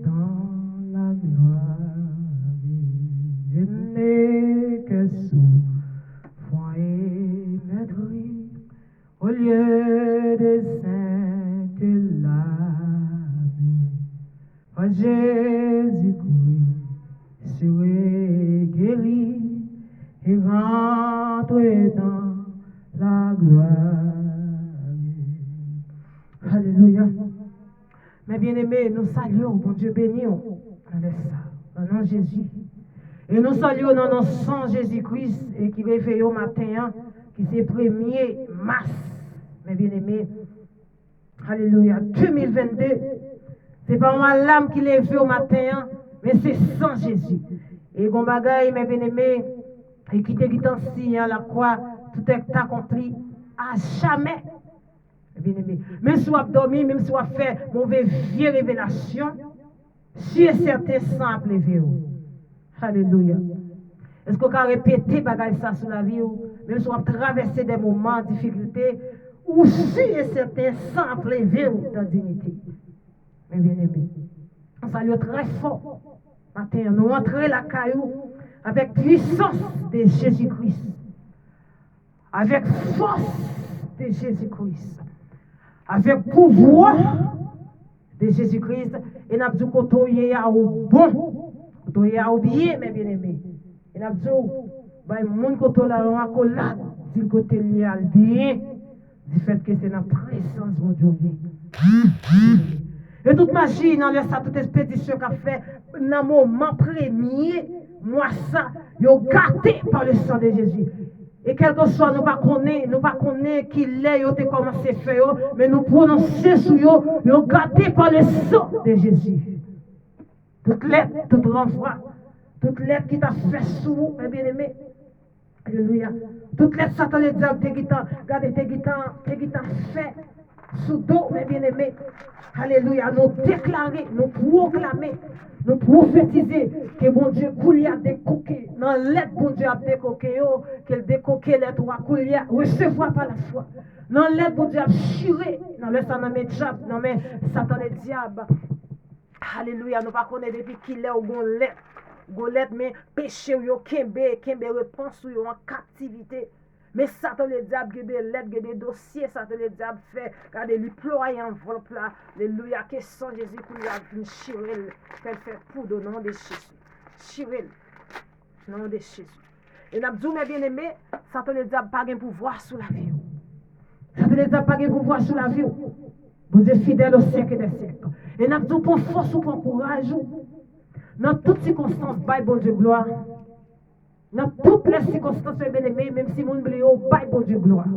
dans la gloire. Je n'ai que foyer maîtrise au lieu de sainte larmes. Oh Jésus-Christ, suis guéri et rentre dans la gloire. Alléluia. Mes bien-aimés, nous saluons, bon Dieu béni, dans le nom de Jésus. Et nous saluons dans notre sang Jésus-Christ et qui réveille au matin, qui c'est 1er mars. Mes bien-aimés, alléluia. 2022, c'est pas moi l'âme qui lève au matin, mais c'est sans Jésus. Et bon bagaille, mes bien-aimés, et qui te dit ainsi, la croix, tout est accompli à jamais. Bien-aimé. Même si on a dormi, même si on a fait mauvaise vieille révélation, si et certain sans lever. Alléluia. Est-ce qu'on a répété bagaille ça sur la vie, même si on a traversé des moments de difficulté, ou si et certain sans lever dans la dignité. Mais bien-aimé, on salue très fort. Matin, nous rentrons la caillou avec puissance de Jésus-Christ, avec force de Jésus-Christ, avec pouvoir de Jésus-Christ, et nous avons dit qu'on est bon, qu'on est bien, mes bien-aimés. Et nous avons dit, le monde qui est là, on a collade, dit que tu es bien, du fait que c'est la présence de Dieu. Et toute magie, dans le ça, toute expédition qu'a fait, dans le moment premier, moi ça, ils ont gâté par le sang de Jésus. Et quel que soit, nous ne pas connaître qui l'est, ils ont commencé à faire, mais nous prononcer sur eux, ils ont gâté par le sang de Jésus. Toute lettre, toute renvoi, toute lettre qui t'a fait sous vous, mes bien-aimés. Alléluia. Toute lettre, Satan les diables, t'es guitans fait sous dos, mes bien-aimés. Alléluia. Nous déclarer, nous proclamer, nous prophétiser que bon Dieu coulia décoqué. Dans l'aide, bon Dieu a décoqué, qu'elle décoqué les trois coulia, recevoir par la foi. Dans l'aide, bon Dieu a chiré, dans le sang, dans mes diables, dans mes Satan les diables. Alléluia. Nous ne connaissons pas depuis qu'il est au bon lettre. Golette, mais péché, yo kembe réponse en captivité. Mais Satan le diable, il y a des lettres, il y a des dossiers, Satan le diable fait, regardez, lui ploie en enveloppe là. Alléluia, que sans Jésus, pour lui a une chirelle, qu'elle fait pour le nom de Jésus. Chirelle, nom de Jésus. Et nous avons dit, mes bien-aimés, Satan le diable n'a pas de pouvoir sur la vie. Satan le diable n'a pas de pouvoir sur la vie. Vous êtes fidèle au siècle des siècles. Et nous avons dit, pour force ou pour courage, dans toutes circonstances, bye bon Dieu gloire. Dans toutes les circonstances, bien-aimés, même si mon blio, bye bon Dieu gloire.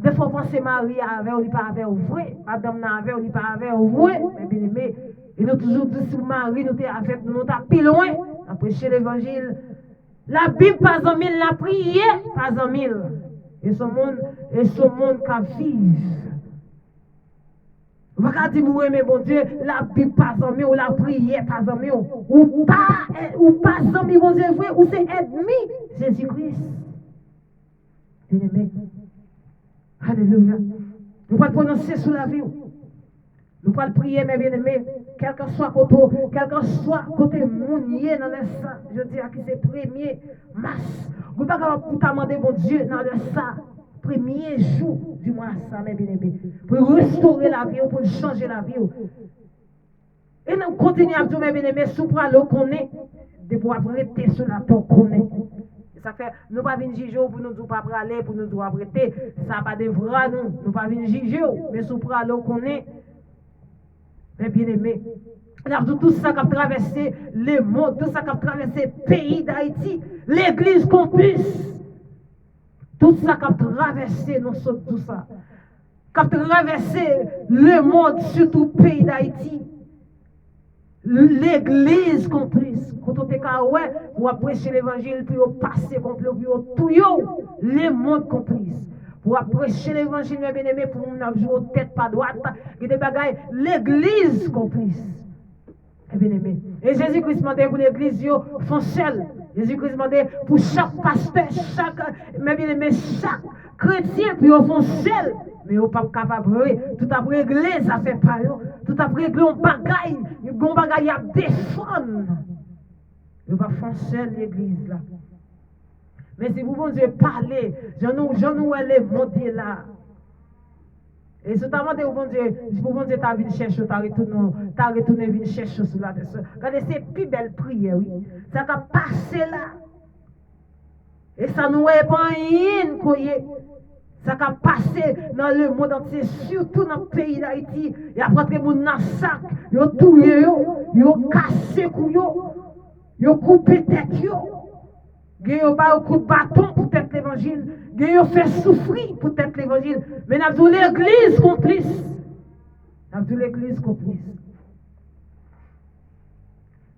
Des fois, penser Marie avec ou pas avec ou vrai, madame n'a avec ou pas avec ou vrai, mais bien-aimés, et nous toujours dit sur Marie, nous sommes avec nous, nous sommes plus loin, à prêcher l'évangile. La Bible, pas en mille, la prière, pas en mille. Et ce monde qui vit. Vous pouvez dire, mais bon Dieu, la Bible pas en mieux, ou la prière pas en mieux, ou pas en mieux, bon Dieu, ou c'est ennemi, Jésus-Christ. Bien-aimé. Alléluia. Nous pouvons prononcer sous la vie. Nous pouvons prier, mes bien-aimés, quel que soit côté mounier dans le sang, je dis à qui c'est 1er mars. Vous ne pouvez pas demander, bon Dieu, dans le sang. Premier jour du mois, ça, mes bien-aimés, pour restaurer la vie, pour changer la vie. Et nous continuons à dire, mes bien-aimés, sous le connaît, de pouvoir prêter sur la porte connaît. Ça fait, nous ne pas venir juger pour nous dire pas aller, pour nous dire prêter. Ça pas de vrai, nous ne pas venir juger, mais sous le connaît, mes bien-aimés. Tout ça qui a traversé le monde, tout ça qui a traversé le pays d'Haïti, l'église Campus. Tout ça qui a traversé, nous sommes tout ça. Qui a traversé le monde, surtout le pays d'Haïti. L'église complice. Quand on est ouais, pour prêcher l'évangile, puis on passe complet, puis on tout le monde complice. Pour prêcher l'évangile, mes bien-aimés, pour nous jouer tête pas droite, et des bagailles, l'église complice. Bien-aimés. Et Jésus-Christ demandait pour l'église, foncelle. Jésus-Christ demandait pour chaque pasteur, chaque chrétien, puis au foncelle. Mais on n'est pas capable de tout après réglé, ça fait pas. Tout après réglé, on bagaille. On bagaille à défendre. Il va foncer l'église là. Mais si vous bon Dieu parler, j'en nous elle est montée là. Et ce temps où bon Dieu t'a venu chercher, t'as retourné venir chercher sur la terre. Regardez, c'est plus belle prière, oui. Ça va passer là. Et ça nous est pas rien koye. Ça va passer dans le monde entier, surtout dans le pays d'Haïti. Et après que moun nan sac, yo touye yo cassé couyo, yo coupé tête yo. Yo ba coup de bâton pour être l'évangile. Yo fait souffrir pour être l'évangile. Mais n'a vu l'église complice. N'a vu l'église complice.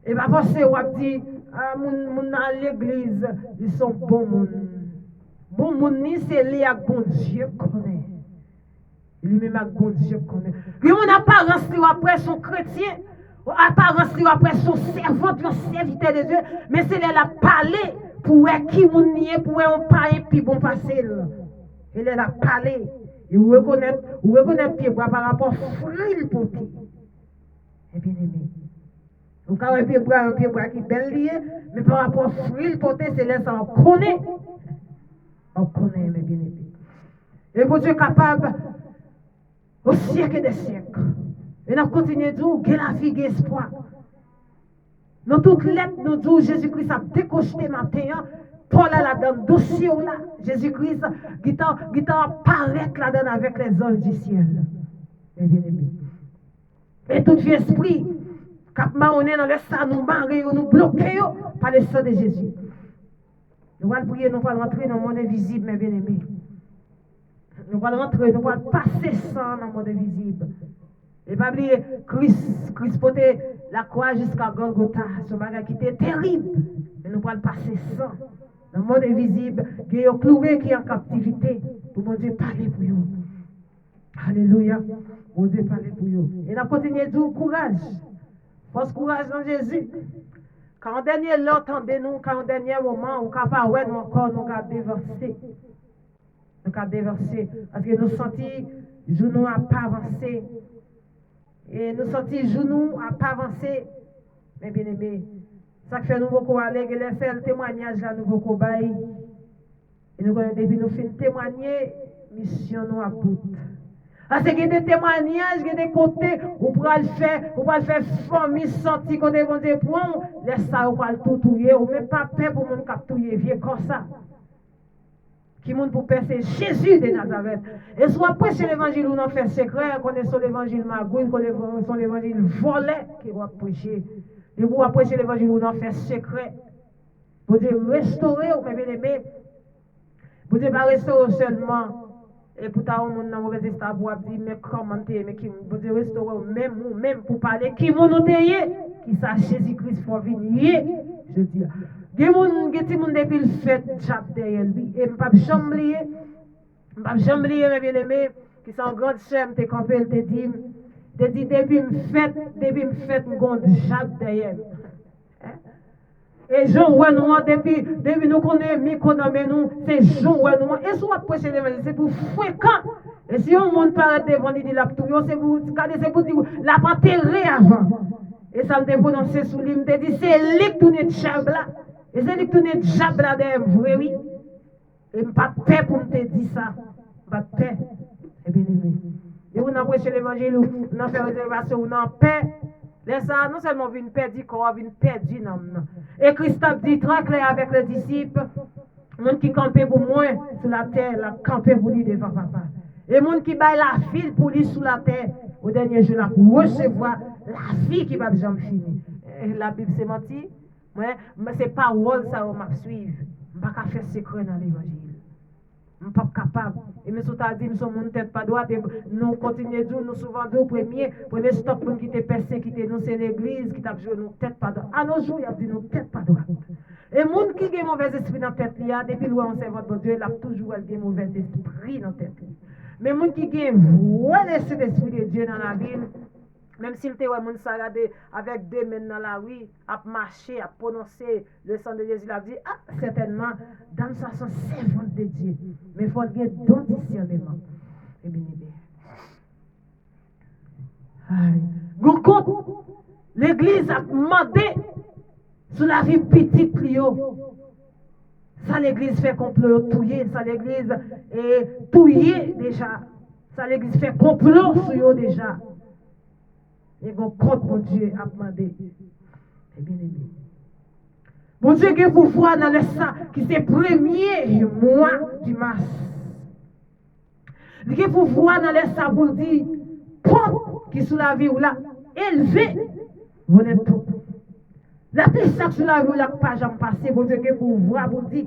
Et bien, forcé, on dit, ah, moun dans l'église, ils sont bons moun. Bon moun ni, c'est les à bon Dieu connaît. Lui-même à bon Dieu connaît. Et on apparence lui après son chrétien, apparence lui après son servant, son serviteur de Dieu, mais c'est elle a parlé pour qui moun ni est, pour on pas et puis bon passer. Elle a parlé. Et vous reconnaître pied par rapport à fril pour qui. Et bien aimé. Vous avez un pied bras qui est bel lié, mais par rapport à fril pour c'est là ça on connaît. On connaît, mes bien-aimés. Et pour Dieu capable, au siècle des siècles. Et nous continuons de dire que la vie, espoir. Dans toutes lettres, nous disons Jésus-Christ a décoché matin. Paul a là-dedans, dossier là. Jésus-Christ qui apparaît là-dedans avec les anges du ciel. Mes bien-aimés. Et tout esprit, quand on est dans le sang, nous marrer, nous bloquer par le sang de Jésus. Nous allons prier, nous allons rentrer dans le monde invisible, mes bien-aimés. Nous allons rentrer, nous allons passer sang dans le monde invisible. Et pas oublier, Christ portait la croix jusqu'à Golgotha, ce bagage qui était terrible. Et nous allons passer sang dans le monde invisible, qui est cloué, qui est en captivité, pour mon Dieu parler pour vous. Alléluia. Mon Dieu parler pour vous. Et nous continuons de dire courage. Force courage dans Jésus. Quand on dernier l'entendez-nous, quand on dernier moment, on capable ouais nous encore nous avons déversé. Nous avons déversé parce que nous sentons genoux à pas avancer. Et nous sentons genoux à pas avancer. Mais bien aimé, ça fait nous beaucoup aller et laisser le témoignage là nous beaucoup bail. Et nous connaissons depuis nous fin témoigner mission nous à bout. Parce qu'il y a des témoignages, il y a des côtés où pour le faire famille sortir côté bon Dieu pour laisse ça ou pas le tout touiller ou même pas peur pour mon cap touiller vieux comme ça. Qui monde pour passer Jésus de Nazareth. Et soit prêcher l'évangile ou non faire secret, connaissons l'évangile magouille, connaissons l'évangile volé qui va prêcher. Et vous prêcher l'évangile ou non faire secret. Vous devez restaurer ou bien aimer. Vous devez pas restaurer seulement. Et pour ta monde dans mauvais état pour dire mais comment t'es mais qui vous restaurer même pour parler qui mon noter qui ça Jésus-Christ faut venir je dis des monde qui monde depuis le fait job derrière lui et pas jamais oublier mes bien-aimés qui sont grande chère t'es campé te dit depuis me fait grande job derrière. Et Jean Ouenoua, depuis nous connaissons, nous, c'est Jean Ouenoua. Et soit prêcher l'évangile, c'est pour fréquent. Et si on monte par devant, il dit la touille, c'est pour dire, la pas terré avant. Et ça me dit prononcer sous lui, me dit, c'est lui qui tourne de chabla. Et c'est lui qui tourne de chabla derrière, vrai, oui. Et pas de paix pour me dire ça. Pas de paix. Et bien aimé. Et on a prêché l'évangile, on a fait réservation, on a paix. Les ça, non seulement vient perdre corps, vient perdre l'âme. Et Christophe dit très clair avec les disciples, monde qui campait pour moi sur la terre, la campé pour lui devant papa. Et monde qui baille la file pour lui sur la terre, au dernier jour, là, pour recevoir la vie qui va jamais finir. La Bible c'est menti, mais c'est pas rôle ça on m'a suivre. Je ne peux pas faire secret dans l'évangile. Je ne suis pas capable. Et nous sommes dit, nous sommes mon tête pas droite. Et nous continuons de dire, nous souvent dit, premier stop pour qui te persécuté, nous c'est l'église qui t'a joué nous tête pas droite. À nos jours, il a dit nous tête pas droite. Et les gens qui ont mauvais esprit dans la tête, depuis le on sait votre Dieu, il a toujours des mauvais esprits dans la tête. Mais les gens qui ont l'esprit de Dieu dans la ville, même s'il était ouais, moun saradé avec deux mains dans la rue, à marcher, à prononcer le sang de Jésus, il a dit, ah, certainement, dans ça, sont servantes de Dieu. Mais il faut avoir don discernement. Et bien, L'église a demandé sur la vie petite. Ça, l'église fait complot touiller. Ça, l'église est touillée déjà. Ça, l'église fait complot sur eux déjà. Et bon, compte, mon Dieu, a demandé. Et bien aimé. Mon Dieu, que vous voyez dans le sang, qui c'est premier mois du mars. Que vous voyez dans le sang, vous dit, pompe qui sous la vie ou là, élevé, vous n'êtes tout. La pluie ça sur la vie ou là, pas jamais passé, mon Dieu, que vous voyez, vous dit,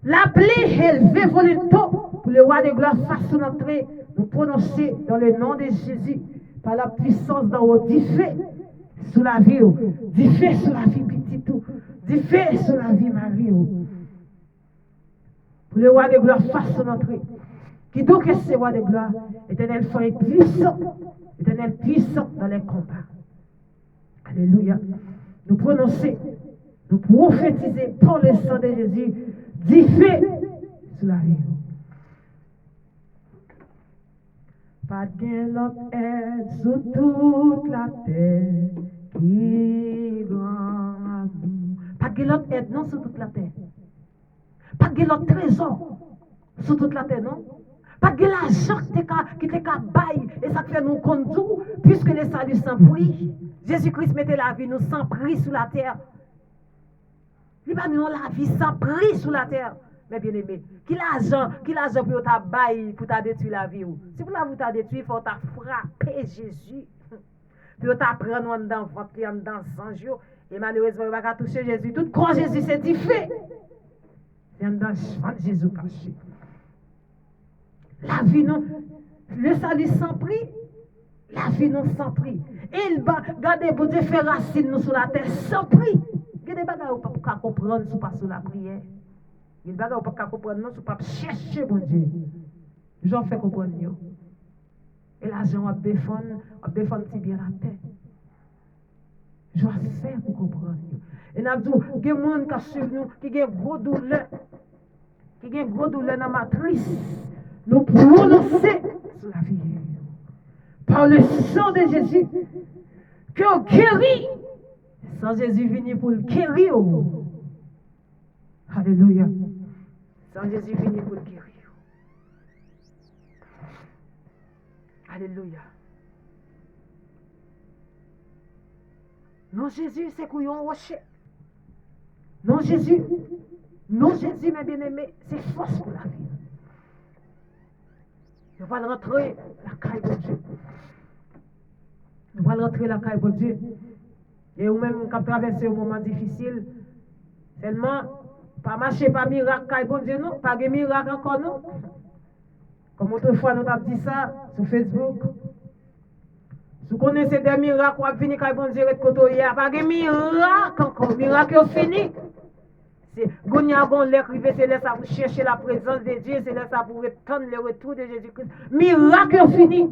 la pluie élevée, vous n'êtes tout, pour le roi de gloire fasse entrer, nous prononcer dans le nom de Jésus, par la puissance d'en haut, du fait sur la vie, du fait sur la vie petite tout. Du fait sur la vie Marie. Pour le roi de gloire fasse son entrée. Qui donc est ce roi de gloire? Éternel fort et puissant. Éternel puissant dans les combats. Alléluia. Nous prononcer, nous prophétiser par le sang de Jésus. Du fait sur la vie. Pas de l'autre aide sur toute la terre qui grand. Pas de l'autre aide, non, sur toute la terre. Pas de l'autre trésor sur toute la terre, non. Pas de l'argent qui te baille et ça fait nous compte tout, puisque le salut sans prix. Jésus-Christ mettait la vie, nous sans prix sur la terre. Il va nous la vie sans prix sur la terre. Mais bien aimé, qui l'argent pour ta baille, pour ta détruire la vie. Si vous l'avez ta détruire, il faut ta frapper Jésus. Puis ta prendre dans votre dans sang jour. Et malheureusement, il va pas toucher Jésus. Tout croit Jésus, c'est fait. C'est dans Jésus caché. La vie, non, le salut sans prix, la vie, non, sans prix. Et il va garder, pour Dieu, faire racine nous sur la terre sans prix. Il y a des bagages pour ne pas comprendre si pas sur la prière. Il y a des bagages pour ne pas comprendre, non, si pas chercher, mon Dieu. J'en fais comprendre. Et l'argent, on défend si bien la terre. Je vais faire pour comprendre. Et nous avons dit, il y a des gens qui suivent nous, qui ont gros douleur, dans la matrice. Nous prononcer sur la vie. Par le sang de Jésus, que on guérit. Sans Jésus venir pour le guérir. Alléluia. Sans Jésus venir pour le guérir. Alléluia. Non, Jésus, c'est couillon rocher. Non, Jésus, mes bien-aimés, c'est force pour la vie. Nous allons rentrer la caille de Dieu. Nous allons rentrer la caille de Dieu. Et vous-même, quand vous traversez un moment difficile, seulement, pas marcher, pas miracle, caille de Dieu, non. Pas de miracle encore, non. Comme autrefois, nous avons dit ça sur Facebook. Si vous connaissez des miracles, vous avez fini caille de Dieu, pas de miracle encore. Miracle est fini. C'est Gounia bon l'écrivain, c'est là ça pour chercher la présence de Dieu, c'est là ça pour attendre le retour de Jésus-Christ. Miracle fini.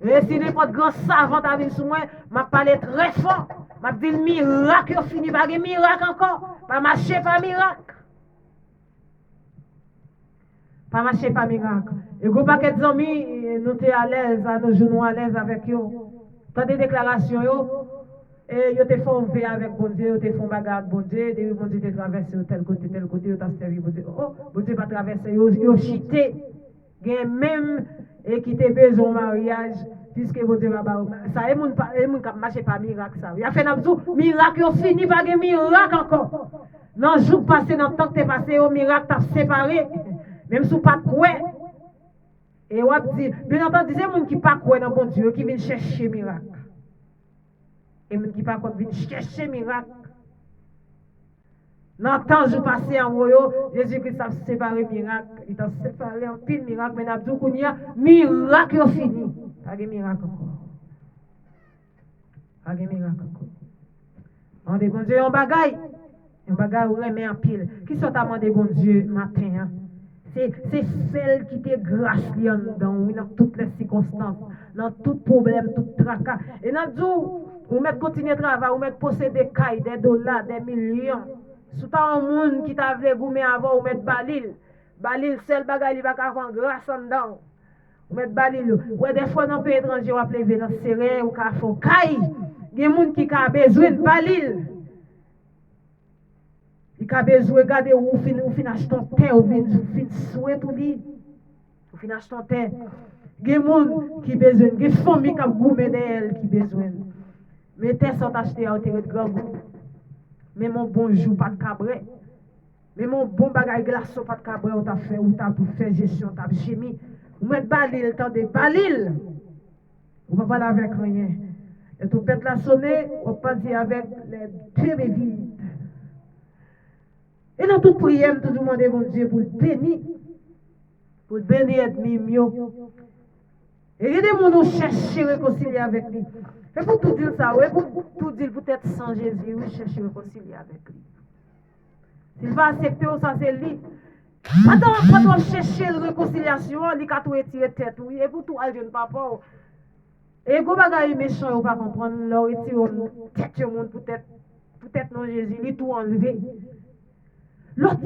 Et si n'importe grand savant a venu sur moi, m'a parlé très fort. M'a dit miracle fini, pas de miracle encore. Pas marcher, pas miracle. Pas marcher, pas miracle. Et vous paquet d'amis, nous sommes à l'aise, nous jouons à l'aise avec eux. Tant des déclarations, et ils te font faire avec bon Dieu, ils te font bagarre avec bon Dieu, et bon Dieu te traverse tel côté, ils t'ont servi bon Dieu. Oh, bon Dieu va traverser, ils ont chité. Il y a même qui te besoin mariage, puisque bon Dieu va pas. Ça, et mon qui marche pas miracle, ça. Il a fait un miracle, il fini, pas de miracle encore. Dans le jour passé, dans le temps que tu es passé, au miracle, tu as séparé, même si tu pas quoi. Et on dit, bien entendu, c'est les gens qui ne pas quoi dans bon Dieu, qui viennent chercher miracle. Et même qui pas comme venir chercher miracle. Dans le temps où passé en royaume, Jésus-Christ a séparé miracle. Il a séparé en pile miracle. Mais nous avons dit miracle fini. Pas de miracle encore. Pas de miracle encore. On dit bon Dieu, on bagaille. On bagaille ou remet en pile. Qui sont à demander bon Dieu matin? C'est celle qui te grâce dans toutes les circonstances, dans tout problème, tout tracas. Et nous avons ou mettre continuer à travailler, ou mettre posséder des cailles, des dollars, des millions. Si tu as un monde qui t'a voulu goumer avant, ou mettre balil. Balil, seul bagage, il va avoir grâce en dedans. Ou mettre balil. Ouais, des fois, dans le pays étranger, on va lever dans serré, ou faire caille. Il y a des gens qui ont besoin de balil. Il a besoin de regarder où vous fin acheter terre, ou fin souhait pour lui. Vous fin acheter terre. Il y a des gens qui ont besoin, il y a des familles qui ont goûté d'elle qui ont besoin. Mais terre sont achetées à hauteur de grand goût. Mais mon bonjour, pas de cabré. Mais mon bon bagage glaçon, pas de cabré, on t'a fait, ou t'a fait gestion, t'a chimie. Vous mettez balil, tant de balil. Vous ne pouvez pas avec rien. Et tout peut la sonner, on peut dire avec les deux vides. Et dans toute prière, tout demander mon Dieu pour le bénir. Pour le bénir et mieux. Et il y a des gens qui cherchent à réconcilier avec lui. Et pour tout dire ça, pour tout dire peut-être sans Jésus, oui, chercher à réconcilier avec lui. S'il va accepter ça, c'est lui. Quand on cherche la réconciliation, il a tout retiré tête, oui, et pour tout, il ne papa. Et quand bagaille méchant, on va comprendre, leur retire tête au monde, peut-être non Jésus, il tout enlevé. L'autre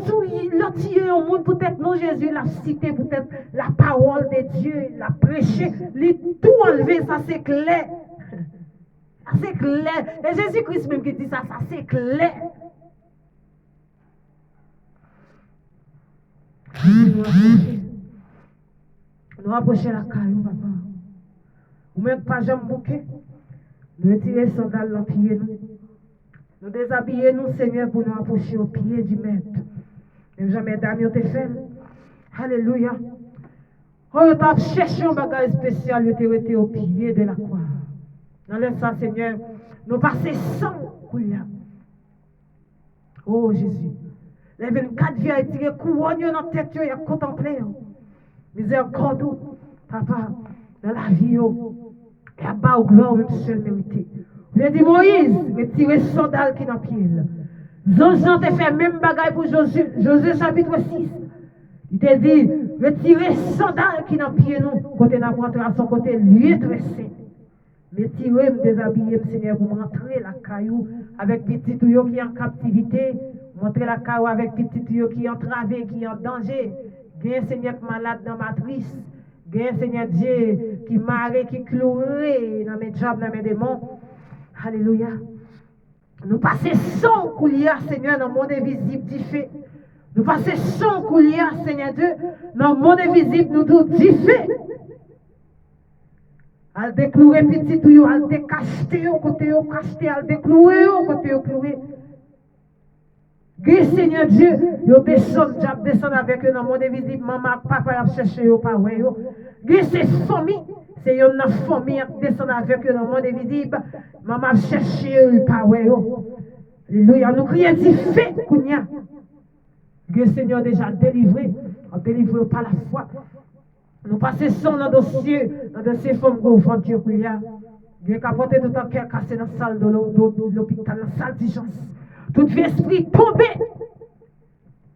tué au monde, peut-être non Jésus, la cité, peut-être la parole de Dieu, la prêcher, il tout enlevé, ça c'est clair. Ça c'est clair. Et Jésus-Christ même qui dit ça, ça c'est clair. Nous rapprocher la caille, papa. Ou même pas jamais bouquet. Nous retirer sandales dans pied nous. Nous déshabiller nous, Seigneur, pour nous approcher au pied du Maître. Même jamais d'amis te fait. Alléluia. Oh, tu as cherché un bagage spécial, tu es au pied de la croix. Dans le sang, Seigneur, nous passons sans couillard. Oh Jésus. Les 24 vies ont tiré couronne dans la tête, ils ont contemplé. Miséricorde, papa, dans la vie, et à bas au gloire, même seul mérité. Vous avez dit Moïse, retirez sandal qui dans pied. Jean t'a fait même bagaille pour Josué, Josué chapitre 6. Il t'a dit, retirez sandal qui dans pied nous, côté n'a rentré à son côté, lieu très saint. Mais tirez, me déshabiller, Seigneur, pour rentrer la caillou avec petit tuyau qui est en captivité, montrer la caillou avec petit tuyau qui est entravé, qui est en danger. Bien Seigneur malade dans ma matrice. Bien Seigneur Dieu qui marre, qui cloué dans mes jobs, dans mes démons. Alléluia. Nous passons sans coulière, Seigneur, dans le monde invisible du fait. Nous passons sans coulière, Seigneur Dieu, dans le monde invisible, nous tous du fait. Al déclouer petit tuyau, al décacheter au côté au cacheter, al déclouer au côté au cloué. Grâce Seigneur Dieu, yo descend avec eux dans le monde invisible, maman, papa a cherché yo pas ouais yo. Grâce ces familles, c'est une famille qui descend avec eux dans le monde invisible, maman a cherché yo pas ouais yo. Alléluia, nous crions si fait kounya. Grâce Seigneur déjà délivré, on délivré par la foi. Nous passons son dans le dossier femmes gouvernementales kounya. Dieu qui a porté tout un cœur cassé dans la salle de l'hôpital, dans la salle d'urgence. Tout esprit tombé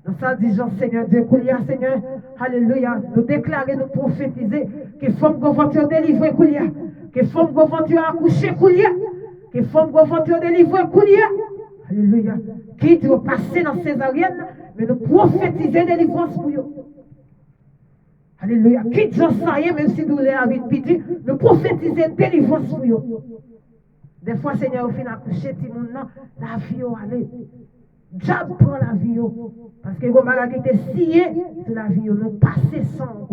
dans sa diligence, Seigneur Dieu, Koulia, Seigneur, alléluia, nous déclarer, nous prophétiser que femme gouvernementale délivrée, Koulia, que femme gouvernementale accouchée, Koulia, que femme gouvernementale délivrée, Koulia, alléluia, qui doit passer dans césarienne, mais nous prophétiser délivrance pour eux. Alléluia, qui doit saillir, même si nous l'avons avec petit, nous prophétiser délivrance pour eux. Des fois, Seigneur, au final, accoucher, la vie, allez. Diable prend la vie. Parce que les malades qui étaient sciés sur la vie, nous passons sans.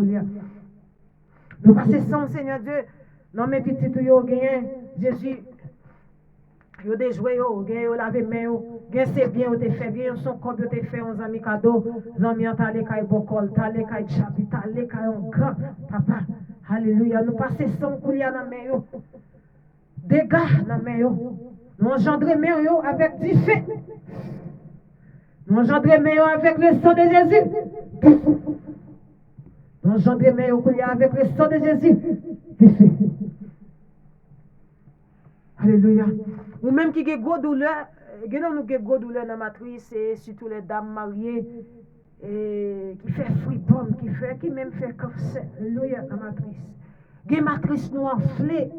Nous passons sans, Seigneur Dieu. Non, mes petits, Jésus, ils ont déjoué, ils ont lavé les mains, c'est bien, ils ont fait bien, son corps, ils ont fait un ami cadeau, ils ont mis un talé, ils ont bocol, talé, ils ont chapi, talé, ils ont grand. Papa, alléluia, nous passons sans, dans la main. Dégâts dans mes yeux. Nous engendrons mes yeux avec du feu. Nous engendrons mes yeux avec le sang de Jésus. Nous engendrons mes yeux avec le sang de Jésus. Du feu. Alléluia. Ou même qui a gros douleur, nous qui gros douleur dans la matrice, et surtout les dames mariées, et qui fait fripom, qui même fait cancer. Alléluia, dans la matrice. Qui matrice nous enflée.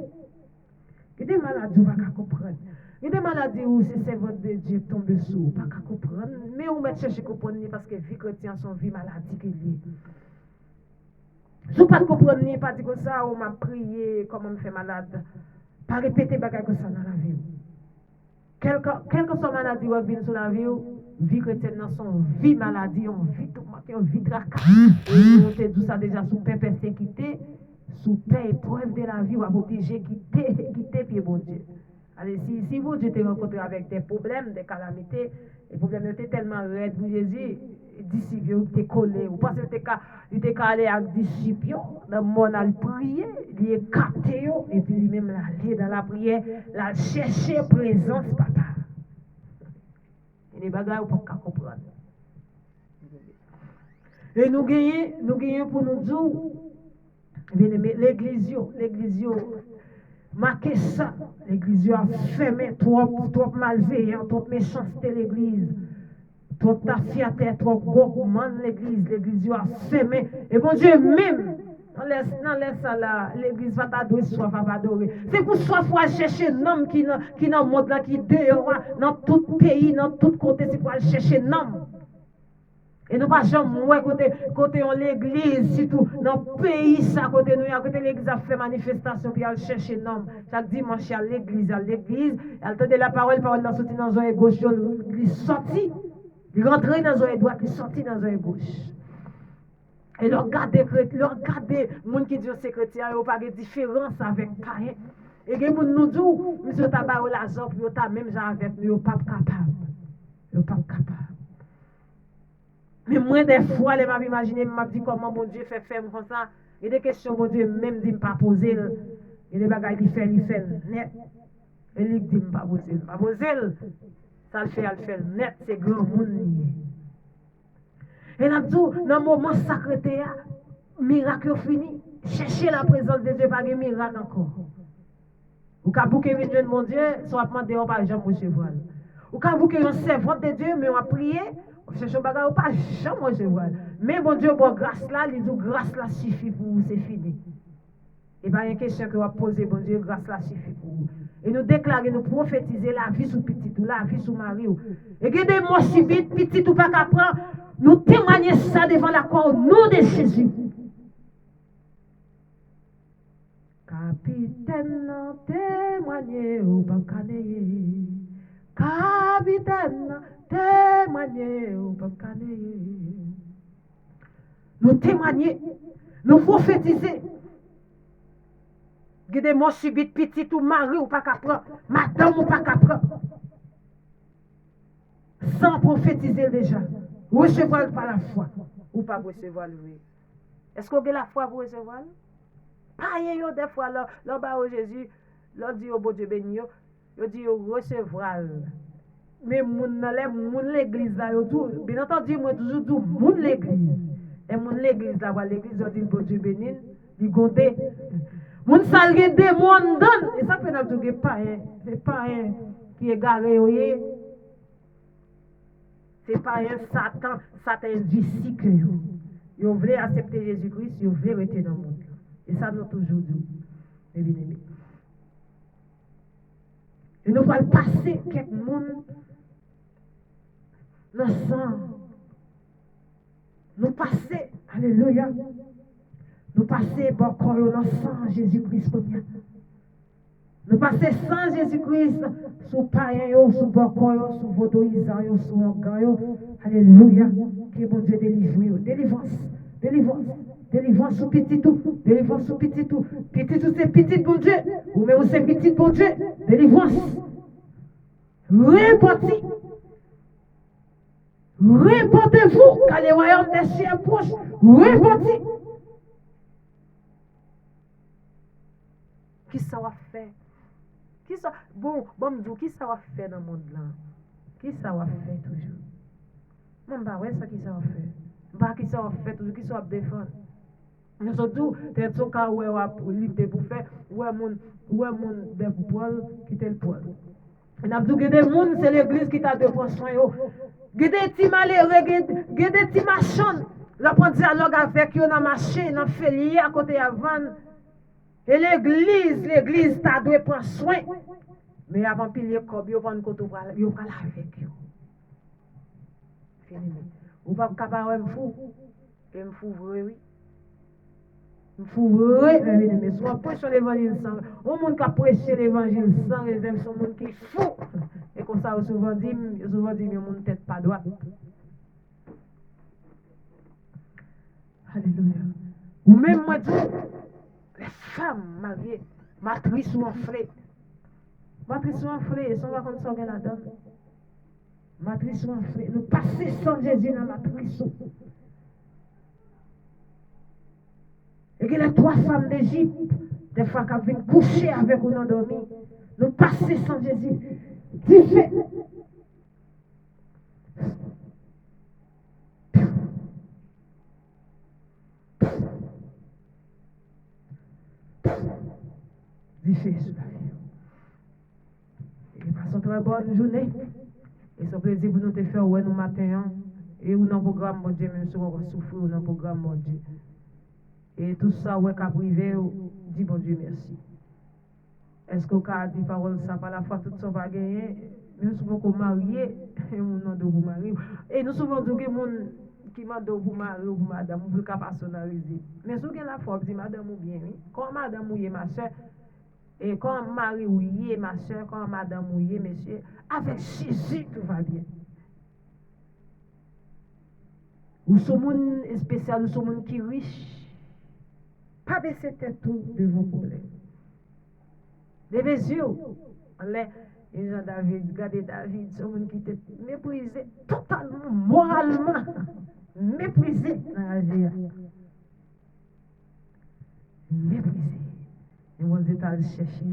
Il y a des maladies, on ne peut pas comprendre. Il y a des maladies où c'est servante de Dieu tombe dessous, on ne peut pas comprendre. Mais on va chercher à comprendre parce que la vie chrétienne, son vie maladie qui est liée. Si on ne peut pas comprendre, pas dire que ça, on m'a prié, comment on me fait malade. Pas répéter bagaille comme ça dans la vie. quelle que soit maladie qui vient sur la vie chrétienne dans son vie maladie, on vit tout on vit tracas. Et on te dit ça déjà sous paix persécuté, sous paix épreuve de la vie, on va obligé quitter pied bon Dieu. Allez, si vous Dieu te rencontré avec des problèmes, des calamités, les problèmes étaient tellement raides pour Jésus, disciples étaient collés. Vous pensez que il était allé avec disciples, dans le monde à prier, il est capté, et puis lui-même aller dans la prière, la chercher présence, papa. Et les bagages, vous ne pouvez pas comprendre. Et nous gagnons pour nous dire, l'église, marquez ça, l'église a fermé, trop malveillant, trop méchanceté l'église, trop tafiaté, trop gourmand l'église a fermé. Et bon Dieu, même, laisse ça là, l'église va t'adorer, soif va adorer. C'est pour soif à chercher un homme qui dans le monde là, qui dehors, dans tout pays, dans tout côté, c'est pour aller chercher un homme. Et nous pas jamais côté en l'église, surtout dans le pays, ça, côté nous, à côté l'église a fait manifestation, puis elle cherche un homme. Chaque dimanche, à l'église, elle entendait la parole la sortie dans l'oreille gauche, il sortit, il rentrait dans l'oreille droite, il sortit dans l'oreille gauche. Et le regarder les gens qui disent c'est chrétien, ils n'ont pas de différence avec païen. Et les gens nous disent, monsieur Tabar ou Lazare, puis ils même genre avec nous, ils ne sont pas capables. Ils ne sont pas capables. Mais moi, des fois, je m'imagine, je me dis comment mon Dieu fait faire comme ça. Il y a des questions, mon Dieu, même dit, je ne pas poser. Il y a des bagages, il fait net. Et il dit, je ne pas poser. Pas poser. Ça le fait net, c'est grand monde. Et là, dans le moment sacré, miracle fini. Cherchez la présence de Dieu, pas de miracle encore. Ou quand vous venez de mon Dieu, soit demandé, on va jamais recevoir. Ou quand vous venez servante de Dieu, mais on va prier. Cherchez bagage pas jamais recevoir. Mais bon Dieu, bon grâce là, il dit grâce là suffit pour vous, c'est fini. Et bien, il y a une question que vous posez, bon Dieu, grâce là suffit pour vous. Et nous déclarer, nous prophétiser la vie sous petit ou la vie sous mari. Et que des mots si vite, petit ou pas qu'à prendre, nous témoigner ça devant la croix au nom de Jésus. Capitaine, témoigner ou pas caner. Capitaine, témoigner ou pas caner. Nous témoigner, nous prophétiser. Il y a des mots subites, petit ou mari ou pas qu'à prendre, madame ou pas qu'à prendre. Sans prophétiser déjà. Recevoir par la foi. Ou pas recevoir le oui. Est-ce qu'on a la foi pour recevoir? Pas yo des fois, là, au Jésus, là, dit au bon Dieu béni, il dit recevoir. Mais mon l'église là, bien entendu, moi toujours dis mon l'église. Et mon l'église là, l'église, dit le bon Dieu béni, il gondé. Mon salé démon donne. Et ça fait nous dire pas un, c'est pas un qui est garé, oui. C'est pas un Satan disciple. Ils voulaient accepter Jésus-Christ, ils voulaient rester dans le monde. Et ça, nous toujours dit. Et nous allons passer quelques monde dans le sang. Nous passer, alléluia. Nous passer bon corps dans le sang Jésus-Christ. Nous passer sans Jésus-Christ sous païen, sous bon corps, sous vaudouisant, sous organ. Alléluia. Que bon Dieu délivre. Délivrance sous petit tout. Délivrance sous petit tout. Petit tout, c'est petit bon Dieu. Ou même c'est petit bon Dieu. Délivrance. Répondez-vous. Répondez-vous. Car les royaumes des cieux approchent. Répondez. Qui ça va faire? Bon, qui ça va faire dans le monde là? Qui ça va faire toujours? Moi, je ne sais pas qui ça va faire. Je ne sais pas qui ça va faire toujours, qui ça va défendre. Nous sommes des cas où on a livre pour faire, où on des poils qui te le poil. Et nous avons dit que des gens, c'est l'église qui t'a de prendre soin. Il y a des petits malheureux, il y a des petits machins. Là, on dialogue avec eux dans la machine, dans le félier à côté avant. Et l'église t'a de prendre soin. Mais avant de piller le corps, il va avec eux. Fini. Vous ne pouvez pas me fou. Et me fou, oui. Me fou, oui. Mais soit prêcher l'évangile sans. Au monde qui a prêché l'évangile sans, les hommes sont monde qui fou. Et comme ça, souvent dit, mon tête pas droite. Alléluia. Ou même moi, les femmes mariées, matrices ou enflées. Matrices ou enflées, sans va comme ça, la donne. Matrices ou enflées. Nous passons sans Jésus dans la matrice. Et que les 3 femmes d'Égypte, des fois qu'elles viennent coucher avec nous endormis, nous passons sans Jésus. Diffé. Diffé sur la vie. Et passons très bonne journée. Et c'est un plaisir pour nous te faire ouais nous matin. Et ou dans le programme, mon Dieu, même si on va souffrir dans le programme, mon Dieu. Et tout ça, ouais, qu'à privé, dit bon Dieu merci. Est-ce qu'on a dit parole ça par la foi, tout ça va gagner? Nous souvent qu'on marié, et on a de vous marier. Et nous souvent dit que mon qui m'a de vous marier ou madame, vous pouvez personnaliser. Mais si vous avez la foi, vous dites madame ou bien, oui. Quand madame ou ma soeur, et quand mari ou ma soeur, quand madame ou monsieur, avec Jésus, tout va bien. Ou ce monde spécial, ou ce monde qui est riche. Pas baisser tête tout de vos problèmes. Levez les yeux. Et Jean-David, regardez David, ce monde qui était méprisé totalement, moralement, méprisé dans la vie. Méprisé. Et mon Dieu t'a cherché.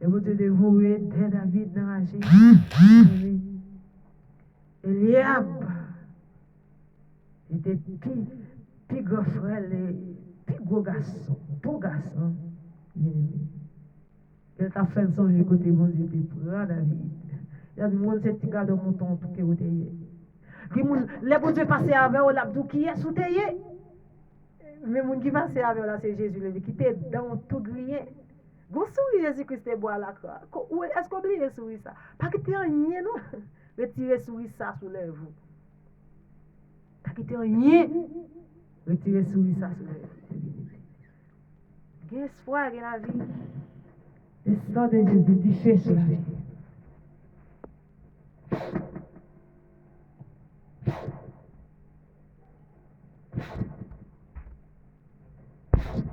Et mon Dieu dévoué de David dans la vie. Eliab était plus gros frère, plus gros garçon, beau garçon. Il t'a fait son jeu côté bon Dieu, pour David. Il y a du monde, c'est petit gars de mouton, tout que vous ayez. Les bon Dieu passent avec eux, l'abdou qui est sous terre. Mais les gens qui passent avec eux, c'est Jésus, qui était dans tout grillé. Vous souriez Jésus-Christ est bois à la croix. Est-ce qu'on oublie sourire ça? Pas que tu es un nien, non? Retirez sourire ça sous les vous. Pas que tu es un nien. Retirez sourire ça sous les vous. Il y a espoir dans la vie. Le sang de Jésus dit fait sur la vie.